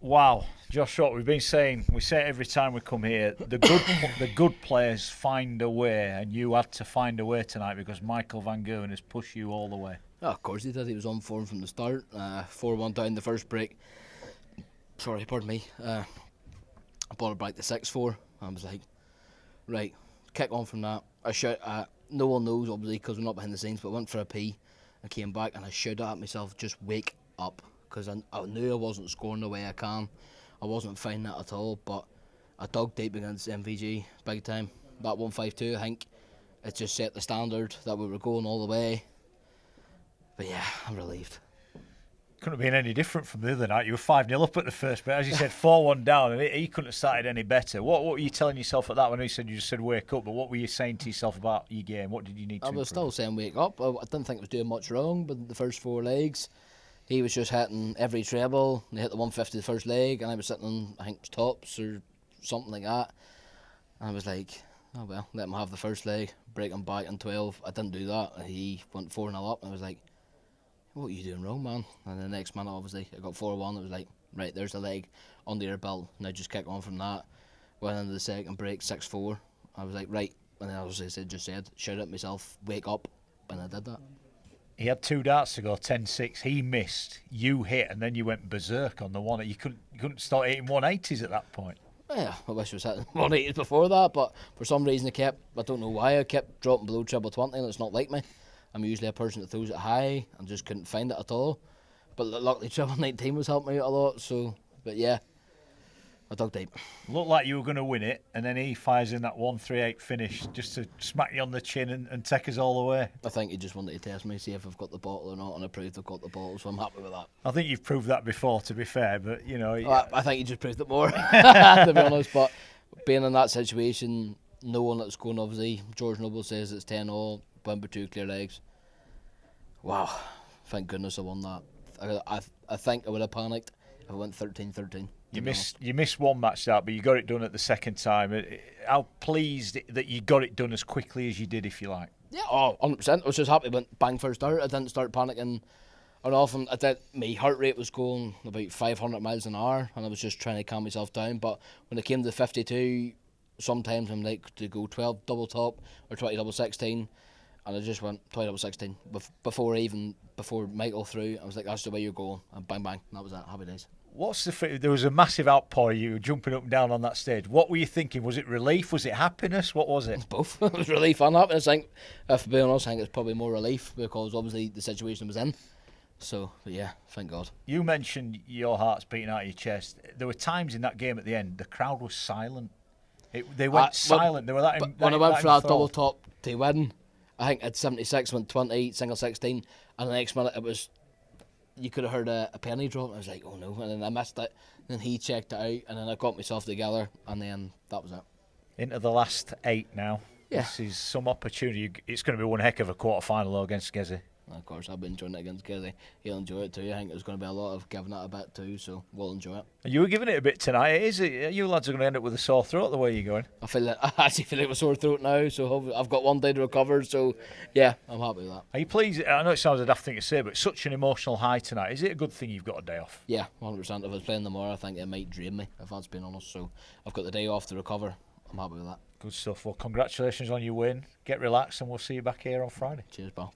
Wow, Josh, what we've been saying, we say it every time we come here, the good players find a way, and you had to find a way tonight because Michael van Gerwen has pushed you all the way. Oh, of course he did. He was on form from the start. 4-1 down the first break. Sorry, pardon me. I brought it back to 6-4. I was like, right, kick on from that. I shout at, no one knows obviously because we're not behind the scenes, but I went for a pee. I came back and I shouted at myself, just wake up. Because I knew I wasn't scoring the way I can. I wasn't finding it at all, but I dug deep against MVG big time. That 1-5-2, I think it just set the standard that we were going all the way. But yeah, I'm relieved. Couldn't have been any different from the other night. You were 5-0 up at the first, but as you said, 4-1 down, and he couldn't have started any better. What were you telling yourself at that when you just said wake up, but what were you saying to yourself about your game? What did you need to improve? I was still saying wake up. I didn't think I was doing much wrong, but the first 4 legs, he was just hitting every treble. He hit the 150 the first leg, and I was sitting on, I think, tops or something like that. And I was like, oh well, let him have the first leg, break him back in 12. I didn't do that. He went 4-0 up, and I was like, what are you doing wrong, man? And the next minute, obviously, I got 4-1. It was like, right, there's the leg under your belt. Now just kick on from that. Went into the second break, 6-4. I was like, right. And then obviously I just said, shout at myself, wake up. And I did that. He had 2 darts to go, 10-6. He missed, you hit, and then you went berserk on the one. You couldn't start hitting 180s at that point. Yeah, I wish I was hitting 180s before that, but for some reason I don't know why, I kept dropping below treble 20, and it's not like me. I'm usually a person that throws it high and just couldn't find it at all. But luckily treble 19 was helping me out a lot, so, but yeah. I dug deep. Looked like you were going to win it, and then he fires in that 1-3-8 finish just to smack you on the chin and take us all away. I think he just wanted to test me, see if I've got the bottle or not, and I proved I've got the bottle, so I'm happy with that. I think you've proved that before, to be fair, but, you know... I think he just proved it more, to be honest, but being in that situation, knowing it's going, obviously, George Noble says it's 10-all, went with 2 clear legs. Wow, thank goodness I won that. I think I would have panicked if I went 13-13. You missed one match start, but you got it done at the second time. How pleased that you got it done as quickly as you did, if you like? Yeah, 100%. I was just happy. Went bang first start. I didn't start panicking. And often, my heart rate was going about 500 miles an hour, and I was just trying to calm myself down. But when it came to 52, sometimes I'm like to go 12 double top or 20 double 16, and I just went 20 double 16 before Michael threw. I was like, that's the way you're going, and bang bang. And that was that. Happy days. There was a massive outpour. You were jumping up and down on that stage. What were you thinking? Was it relief? Was it happiness? What was it? Both. It was relief and happiness. I think, if being honest, I think it's probably more relief because obviously the situation I was in. So, but yeah, thank God. You mentioned your heart's beating out of your chest. There were times in that game at the end, the crowd was silent. They went silent. They were that. When I went for that double top to win, I think at 76 went 20, single 16, and the next minute it was. You could have heard a penny drop. I was like, oh no, and then I missed it. Then he checked it out, and then I got myself together, and then that was it. Into the last 8 now. Yeah. This is some opportunity. It's going to be one heck of a quarter-final though against Gezi. Of course, I've been enjoying it against Gezi. He'll enjoy it too. I think there's going to be a lot of giving it a bit too, so we'll enjoy it. You were giving it a bit tonight. You lads are going to end up with a sore throat the way you're going. I actually feel like a sore throat now, so I've got one day to recover, so yeah, I'm happy with that. Are you pleased? I know it sounds a daft thing to say, but such an emotional high tonight. Is it a good thing you've got a day off? Yeah, 100%. If I was playing tomorrow, I think it might drain me, if that's being honest, so I've got the day off to recover. I'm happy with that. Good stuff. Well, congratulations on your win. Get relaxed, and we'll see you back here on Friday. Cheers, pal.